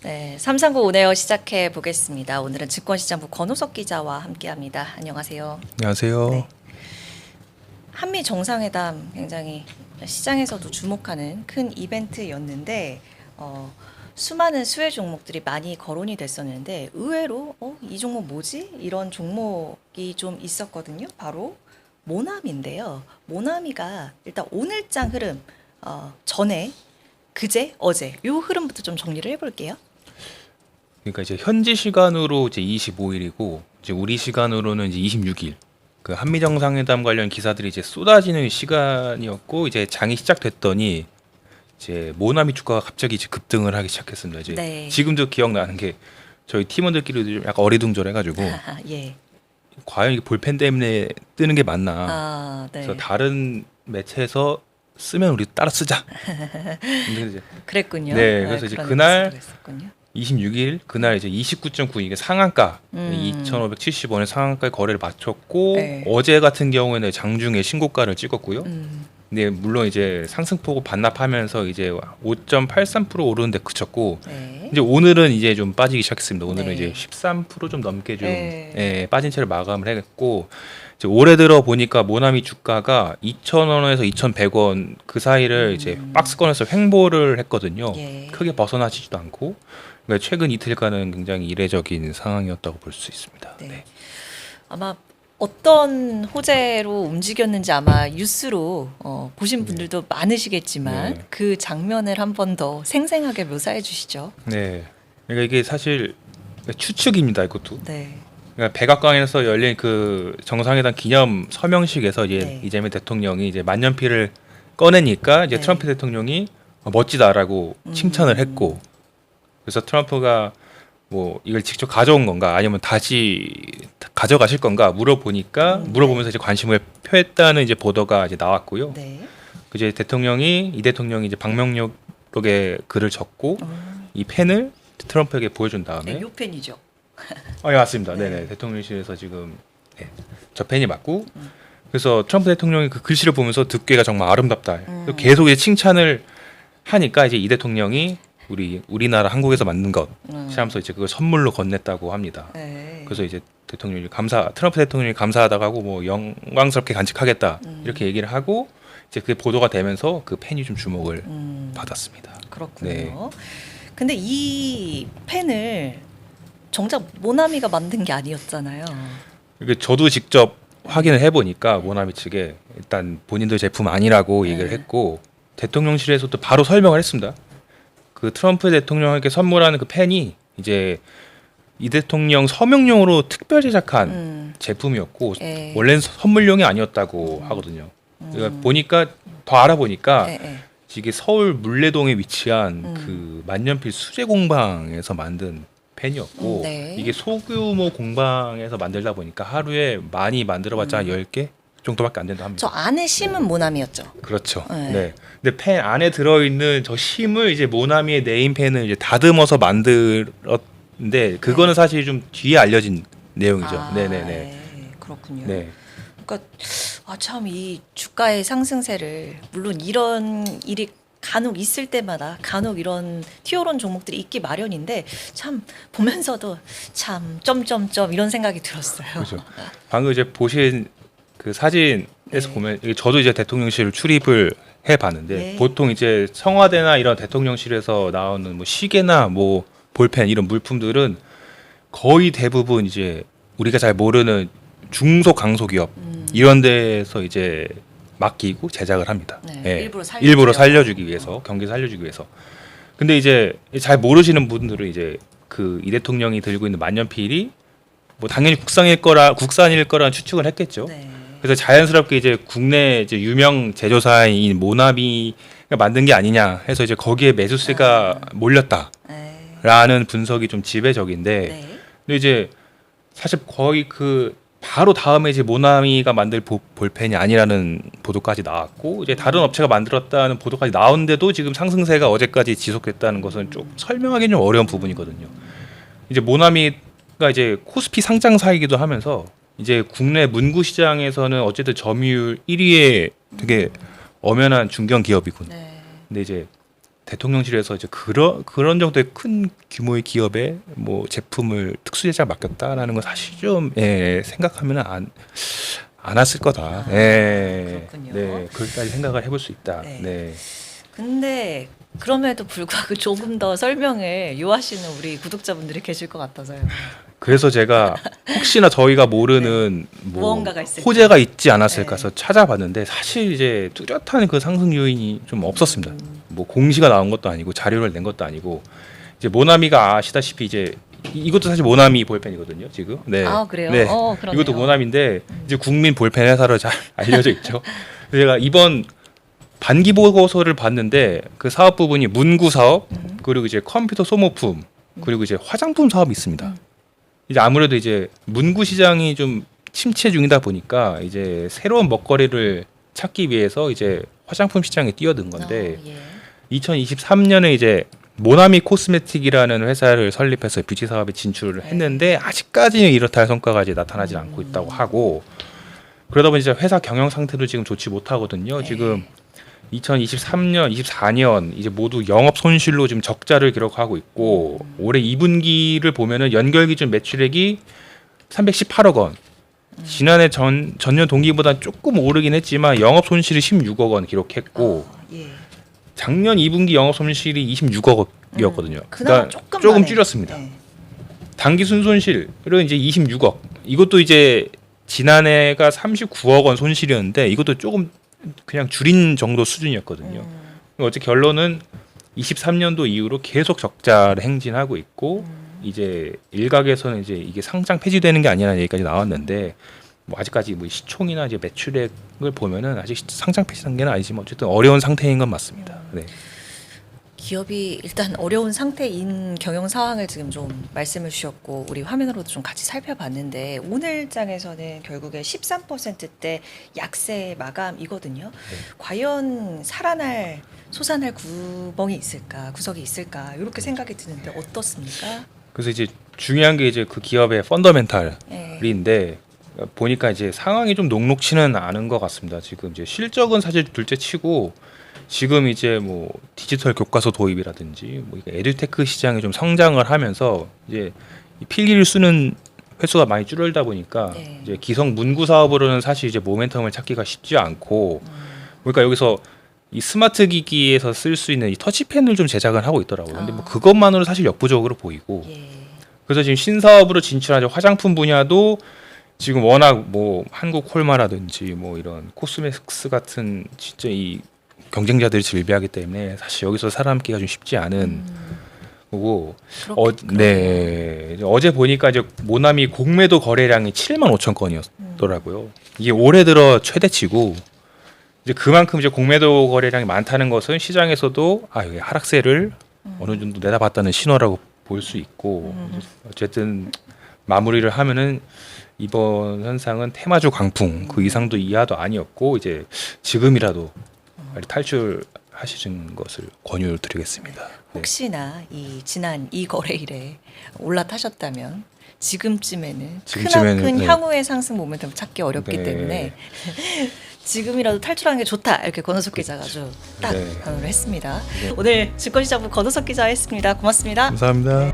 네, 삼삼구 온에어 시작해 보겠습니다. 오늘은 증권시장부 권호석 기자와 함께합니다. 안녕하세요. 안녕하세요. 네. 한미 정상회담 굉장히 시장에서도 주목하는 큰 이벤트였는데 수많은 수혜 종목들이 많이 거론이 됐었는데 의외로 이 종목 뭐지? 이런 종목이 좀 있었거든요. 바로 모나미인데요. 모나미가 일단 오늘장 흐름 전에 그제 어제 요 흐름부터 좀 정리를 해볼게요. 그러니까 이제 현지 시간으로 이제 25일이고 이제 우리 시간으로는 이제 26일. 그 한미 정상회담 관련 기사들이 이제 쏟아지는 시간이었고 이제 장이 시작됐더니 이제 모나미 주가가 갑자기 이제 급등을 하기 시작했습니다. 이제 네. 지금도 기억나는 게 저희 팀원들끼리도 좀 약간 어리둥절해가지고 예. 과연 이게 볼펜 때문에 뜨는 게 맞나? 아, 네. 그래서 다른 매체에서 쓰면 우리 따라 쓰자. 근데 이제 그랬군요. 네, 그래서 이제 그런 그날 뉴스도 있었군요. 26일 그날 이제 29.9 이게 상한가 2,570원의 상한가에 거래를 마쳤고 네. 어제 같은 경우에는 장중에 신고가를 찍었고요. 음, 근데 물론 이제 상승폭을 반납하면서 이제 5.83% 오르는데 그쳤고 네. 이제 오늘은 이제 좀 빠지기 시작했습니다. 오늘은 네. 이제 13%좀 넘게 좀 네. 빠진 채로 마감을 했고 이제 올해 들어 보니까 모나미 주가가 2,000원에서 2,100원 그 사이를 이제 박스권에서 횡보를 했거든요. 예. 크게 벗어나지도 않고 그러니까 최근 이틀간은 굉장히 이례적인 상황이었다고 볼 수 있습니다. 네. 네. 아마 어떤 호재로 움직였는지 아마 뉴스로 보신 분들도 많으시겠지만 네. 그 장면을 한 번 더 생생하게 묘사해 주시죠. 네. 그러니까 이게 사실 추측입니다. 이것도. 네. 그러니까 백악관에서 열린 그 정상회담 기념 서명식에서 이제 네. 이재명 대통령이 이제 만년필을 꺼내니까 이제 네. 트럼프 대통령이 멋지다라고 칭찬을 했고 그래서 트럼프가 뭐 이걸 직접 가져온 건가 아니면 다시 가져가실 건가 물어보면서 이제 관심을 표했다는 이제 보도가 이제 나왔고요. 네. 이제 이 대통령이 이제 방명록에 글을 적고 이 펜을 트럼프에게 보여준 다음에 네, 요 펜이죠. 예, 맞습니다. 네. 네네. 대통령실에서 지금 저 펜이 맞고 그래서 트럼프 대통령이 그 글씨를 보면서 듣기가 정말 아름답다. 계속 이제 칭찬을 하니까 이제 이 대통령이 우리나라 한국에서 만든 것 하면서 이제 그걸 선물로 건넸다고 합니다. 네. 그래서 이제 트럼프 대통령이 감사하다고 하고 뭐 영광스럽게 간직하겠다 이렇게 얘기를 하고 이제 그게 보도가 되면서 그 펜이 좀 주목을 받았습니다. 그렇군요. 네. 근데 이 펜을 정작 모나미가 만든 게 아니었잖아요. 이게 저도 직접 확인을 해보니까 모나미 측에 일단 본인들 제품 아니라고 얘기를 했고 대통령실에서도 바로 설명을 했습니다. 그 트럼프 대통령에게 선물하는 그 펜이 이제 이 대통령 서명용으로 특별 제작한 제품이었고 예. 원래는 선물용이 아니었다고 하거든요. 그러니까 보니까 더 알아보니까 예, 예. 이게 서울 물레동에 위치한 그 만년필 수제 공방에서 만든 펜이었고 네. 이게 소규모 공방에서 만들다 보니까 하루에 많이 만들어봤자 한 10개 정도밖에 안 된다 합니다. 저 안에 심은 모나미였죠. 그렇죠. 네. 네. 근데 펜 안에 들어있는 저 심을 이제 모나미의 네임펜을 이제 다듬어서 만들었는데 그거는 사실 좀 뒤에 알려진 내용이죠. 네네네. 네, 그렇군요. 네. 그러니까 참 이 주가의 상승세를 물론 이런 일이 간혹 있을 때마다 간혹 이런 튀어오른 종목들이 있기 마련인데 참 보면서도 참 점점점 이런 생각이 들었어요. 그렇죠. 방금 이제 보신 그 사진에서 보면 이게 저도 이제 대통령실 출입을 해봤는데 네. 보통 이제 청와대나 이런 대통령실에서 나오는 뭐 시계나 뭐 볼펜 이런 물품들은 거의 대부분 이제 우리가 잘 모르는 중소강소기업 이런 데서 이제 맡기고 제작을 합니다. 네, 예. 일부러 살려주려고. 일부러 살려주기 위해서 경기 살려주기 위해서. 근데 이제 잘 모르시는 분들은 이제 그 이 대통령이 들고 있는 만년필이 뭐 당연히 국산일 거라는 추측을 했겠죠. 네. 그래서 자연스럽게 이제 국내 이제 유명 제조사인 모나미가 만든 게 아니냐 해서 이제 거기에 매수세가 몰렸다라는 네. 분석이 좀 지배적인데, 네. 근데 이제 사실 거의 그 바로 다음에 이제 모나미가 만들 볼펜이 아니라는 보도까지 나왔고 이제 다른 업체가 만들었다는 보도까지 나오는데도 지금 상승세가 어제까지 지속됐다는 것은 좀 설명하기는 좀 어려운 부분이거든요. 이제 모나미가 이제 코스피 상장사이기도 하면서 이제 국내 문구 시장에서는 어쨌든 점유율 1위에 되게 엄연한 중견 기업이군. 네. 근데 이제 대통령실에서 이제 그런 정도의 큰 규모의 기업에 뭐 제품을 특수 제작 맡겼다라는 건 사실 좀 생각하면 안 왔을 거다. 그렇군요. 네, 그렇게까지 생각을 해볼 수 있다. 네. 네. 근데 그럼에도 불구하고 조금 더 설명을 요하시는 우리 구독자분들이 계실 것 같아서요. 그래서 제가 혹시나 저희가 모르는 뭐 무언가가 있을까? 호재가 있지 않았을까 네. 해서 찾아봤는데 사실 이제 뚜렷한 그 상승 요인이 좀 없었습니다. 뭐 공시가 나온 것도 아니고 자료를 낸 것도 아니고 이제 모나미가 아시다시피 이제 이것도 사실 모나미 볼펜이거든요. 지금. 네. 아, 그래요? 네. 그러네요. 이것도 모나미인데 이제 국민 볼펜 회사로 잘 알려져 있죠. 제가 이번 반기 보고서를 봤는데 그 사업 부분이 문구 사업 그리고 이제 컴퓨터 소모품 그리고 이제 화장품 사업이 있습니다. 이제 아무래도 이제 문구 시장이 좀 침체 중이다 보니까 이제 새로운 먹거리를 찾기 위해서 이제 화장품 시장에 뛰어든 건데 예. 2023년에 이제 모나미 코스메틱이라는 회사를 설립해서 뷰티 사업에 진출을 했는데 아직까지는 이렇다 할 성과가 이제 나타나지 않고 있다고 하고 그러다 보니 이제 회사 경영 상태도 지금 좋지 못하거든요. 지금 2023년, 24년 이제 모두 영업 손실로 지금 적자를 기록하고 있고 올해 2분기를 보면은 연결 기준 매출액이 318억 원. 지난해 전년 동기보다 조금 오르긴 했지만 영업 손실이 16억 원 기록했고 예. 작년 2분기 영업 손실이 26억 원이었거든요. 그나마 그러니까 조금 줄였습니다. 네. 당기 순손실은 이제 26억. 이것도 이제 지난해가 39억 원 손실이었는데 이것도 조금 그냥 줄인 정도 수준이었거든요. 어째 결론은 23년도 이후로 계속 적자를 행진하고 있고 이제 일각에서는 이제 이게 상장 폐지되는 게 아니라는 얘기까지 나왔는데 뭐 아직까지 뭐 시총이나 이제 매출액을 보면은 아직 상장 폐지 단계는 아니지만 어쨌든 어려운 상태인 건 맞습니다. 네. 기업이 일단 어려운 상태인 경영 상황을 지금 좀 말씀을 주셨고 우리 화면으로도 좀 같이 살펴봤는데 오늘 장에서는 결국에 13%대 약세 마감이거든요. 과연 살아날 솟아날 구멍이 있을까 구석이 있을까 이렇게 생각이 드는데 어떻습니까? 그래서 이제 중요한 게 이제 그 기업의 펀더멘탈인데 보니까 이제 상황이 좀 녹록치는 않은 것 같습니다. 지금 이제 실적은 사실 둘째치고 지금 이제 뭐 디지털 교과서 도입이라든지 뭐 에듀테크 시장이 좀 성장을 하면서 이제 이 필기를 쓰는 횟수가 많이 줄어들다 보니까 이제 기성 문구 사업으로는 사실 이제 모멘텀을 찾기가 쉽지 않고 그러니까 여기서 이 스마트 기기에서 쓸 수 있는 이 터치펜을 좀 제작을 하고 있더라고요. 근데 뭐 그것만으로 사실 역부족으로 보이고 그래서 지금 신사업으로 진출한 화장품 분야도 지금 워낙 뭐 한국 콜마라든지 뭐 이런 코스메틱스 같은 진짜 이 경쟁자들이 질비하기 때문에 사실 여기서 살아남기가 좀 쉽지 않은 거고 네. 어제 보니까 이제 모나미 공매도 거래량이 7만 5천 건이었더라고요. 이게 올해 들어 최대치고 이제 그만큼 이제 공매도 거래량이 많다는 것은 시장에서도 이게 하락세를 어느 정도 내다봤다는 신호라고 볼 수 있고 어쨌든 마무리를 하면은 이번 현상은 테마주 강풍 그 이상도 이하도 아니었고 이제 지금이라도 빨리 탈출하시는 것을 권유드리겠습니다. 혹시나 이 지난 이 거래일에 올라타셨다면 지금쯤에는 지금쯤에는, 크나큰 네. 향후의 상승 모멘텀 찾기 어렵기 네. 때문에 지금이라도 탈출하는 게 좋다 이렇게 권호석 기자가 아주 딱 네. 단언을 했습니다. 네. 오늘 증권시장부 권호석 기자였습니다. 고맙습니다. 감사합니다.